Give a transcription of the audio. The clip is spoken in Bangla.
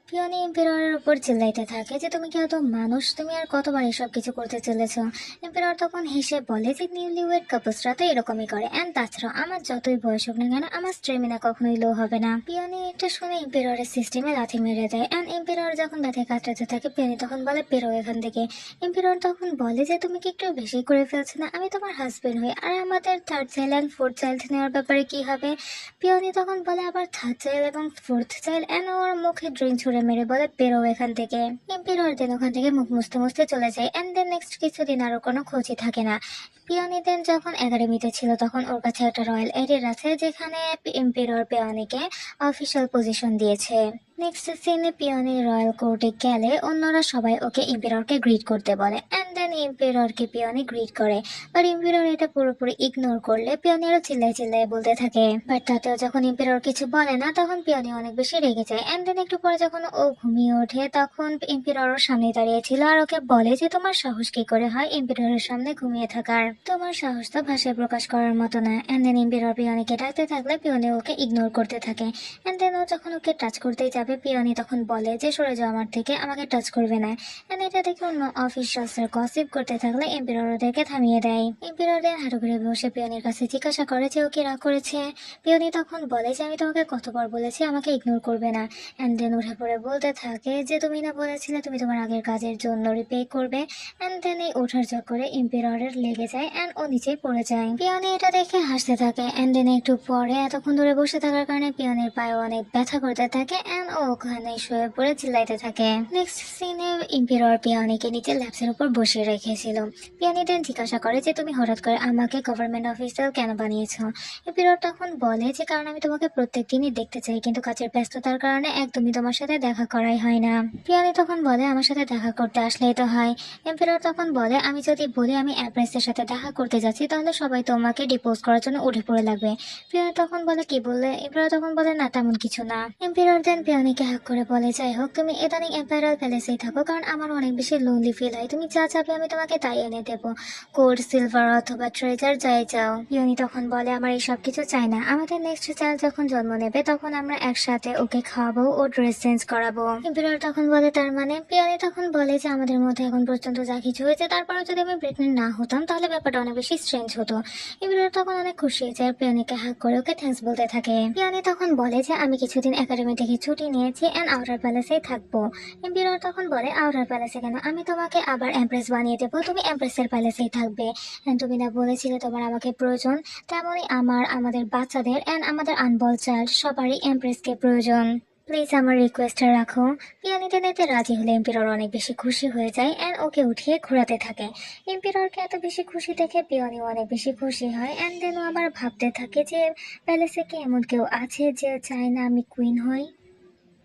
পিয়নি এম্পিররের উপর চিল্লাইতে থাকে যে তুমি কি এত মানুষ, তুমি আর কতবার এসব কিছু করতে চলেছো। এম্পিরর তখন হেসে বলে যে নিউলি ওয়েড কাপলসরা তো এরকমই করে, এন্ড তাছাড়া আমার যতই বয়স হোক না কেন আমার স্ট্রেমিনা কখনোই লো হবে না। পিয়নি এটা শুনে এম্পিররের সিস্টেমে লাথি মেরে দেয়, এন্ড এম্পিরর যখন লাথি কাটাতে থাকে পিয়নি তখন বলে বেরো এখান থেকে। এম্পিরর তখন বলে যে তুমি কি একটু বেশি করে ফেলছো না, আমি তোমার হাজবেন্ড হই, আর আমাদের third child and fourth child নেওয়ার ব্যাপারে কি হবে। পিয়নি তখন বলে আবার থার্ড চাইল্ড এবং ফোর্থ চাইল্ড, এন্ড ওর মুখে ড্রিঙ্ক ছুঁড়ে মেরে বলে বেরো এখান থেকে। এম্পিরর দেন ওখান থেকে মুখ মুছতে মুছতে চলে যায়, এন্ড দেন নেক্সট কিছুদিন আরো কোনো খোঁজই থাকে না। পিয়নি দেন যখন একাডেমিতে ছিল তখন ওর কাছে একটা রয়্যাল এরিয়ার আছে যেখানে এম্পিরর পিয়নিকে অফিসিয়াল পজিশন দিয়েছে। নেক্সট সিনে পিয়নি রয়্যাল কোর্টে গেলে অন্যরা সবাই ওকে এম্পিররকে গ্রিট করতে বলে, এন্ড দেন এম্পিররকে পিয়নি গ্রিট করে। আর এম্পিরর এটা পুরোপুরি ইগনোর করলে পিয়নি আরো চিল্লায় চিল্লায় বলতে থাকে, বাট তাতেও যখন এম্পিরর কিছু বলে না তখন পিয়নি অনেক বেশি রেগে যায়। এন্ড দেন একটু পরে যখন ও ঘুমিয়ে ওঠে তখন এম্পিরর ওর সামনে দাঁড়িয়ে ছিল আর ওকে বলে যে তোমার সাহস কি করে হয় এম্পিররের সামনে ঘুমিয়ে থাকার, তোমার সাহস তো ভাষায় প্রকাশ করার মতো না। এন্ড দেন এম্পিরর পিয়নিকে ডাকতে থাকলে পিয়নি ওকে ইগনোর করতে থাকে। এন্ড দেন ও যখন ওকে টাচ করতেই যাবে পিয়নি তখন বলে যে সরে যাও আমার থেকে, আমাকে টাচ করবে না। এন্ড এটা দেখে অন্য অফিসার্সরা গসিপ করতে থাকলে এম্পিরর ওদেরকে থামিয়ে দেয়। এম্পিরর দেন হাঁটু করে বসে পিয়নির কাছে জিজ্ঞাসা করে যে ও কি রাগ করেছে। পিয়নি তখন বলে যে আমি তোমাকে কতবার বলেছি আমাকে ইগনোর করবে না। এন্ড দেন উঠে পড়ে বলতে থাকে যে তুমি না বলেছিলে তুমি তোমার আগের কাজের জন্য রিপে করবে। এন্ড দেন এই ওঠার চক্করে এম্পিররের লেগে যায় এন্ড ও নিচেই পড়ে যায়। পিয়নি এটা দেখে হাসতে থাকে, এন্ড দেন একটু পরে এতক্ষণ ধরে বসে থাকার কারণে পিয়নির পায়ে অনেক ব্যথা করতে থাকে এন্ড ও ওখানে শুয়ে পড়ে চিল্লাইতে থাকে। নেক্সট সিনে এম্পিরর পিয়নিকে নিচে ল্যাপসের উপর বসিয়ে রেখেছিল। পিয়নি দেন জিজ্ঞাসা করে যে তুমি হঠাৎ করে আমাকে গভর্নমেন্ট অফিসার কেন বানিয়েছো। এম্পিরর তখন বলে যে কারণ আমি তোমাকে প্রত্যেক দিনই দেখতে চাই কিন্তু কাজের ব্যস্ততার কারণে একদমই তোমার সাথে দেখা করাই হয় না। পিয়নি তখন বলে আমার সাথে দেখা করতে আসলেই তো হয়। এম্পিরর তখন বলে আমি যদি বলি আমি অ্যাপ্রেসের সাথে দেখা করতে যাচ্ছি তাহলে সবাই তোমাকে ডিপোজ করার জন্য উঠে পড়ে লাগবে। পিয়নি তখন বলে কি বললে। এম্পিরর তখন বলে না তেমন কিছু না। এম্পিরর দেন পিয়নিকে হাক করে বলে যাই হোক তুমি ইদানিং এম্পায়ারাল প্যালেসেই থাকো কারণ আমার অনেক বেশি লোনলি ফিল হয়, তুমি যা চাবে আমি তোমাকে তাই এনে দেবো, গোল্ড সিলভার অথবা ট্রেজার যাই চাও। পিয়নি তখন বলে আমার এই সব কিছু চাই না, আমাদের নেক্সট চাইল্ড যখন জন্ম নেবে তখন আমরা একসাথে ওকে খাওয়াবো ও ড্রেস চেঞ্জ করাবো। এম্পিরর তখন বলে তার মানে। পিয়নি তখন বলে যে আমাদের মধ্যে এখন পর্যন্ত যা কিছু হয়েছে তারপরে যদি আমি প্রেগনেন্ট না হতাম তাহলে ব্যাপারটা অনেক বেশি স্ট্রেঞ্জ হতো। এম্পিরর তখন অনেক খুশি হয়েছে আর পিয়নিকে হাক করে ওকে থ্যাঙ্কস বলতে থাকে। পিয়নি তখন বলে যে আমি কিছুদিন একাডেমি থেকে ছুটি নিয়েছি এন্ড আউটার প্যালেসেই থাকবো। এম্পিরর তখন বলে আউটার প্যালেসে কেন, আমি তোমাকে আবার এমপ্রেস বানিয়ে দেবো, তুমি এমপ্রেসের প্যালেসেই থাকবে। এন্ড তুমি না বলেছিলে তোমার আমাকে প্রয়োজন, তেমনই আমাদের বাচ্চাদের এন্ড আমাদের আনবল চাইল্ড সবারই এমপ্রেসকে প্রয়োজন, প্লিজ আমার রিকোয়েস্টটা রাখো। পিয়নিতে নিতে রাজি হলে এম্পিরর অনেক বেশি খুশি হয়ে যায় এন্ড ওকে উঠিয়ে ঘোরাতে থাকে। এম্পিররকে এত বেশি খুশি দেখে পিয়নিও অনেক বেশি খুশি হয় এন্ড দেন ও আবার ভাবতে থাকে যে প্যালেসে কি এমন কেউ আছে যে চায় না আমি কুইন হই।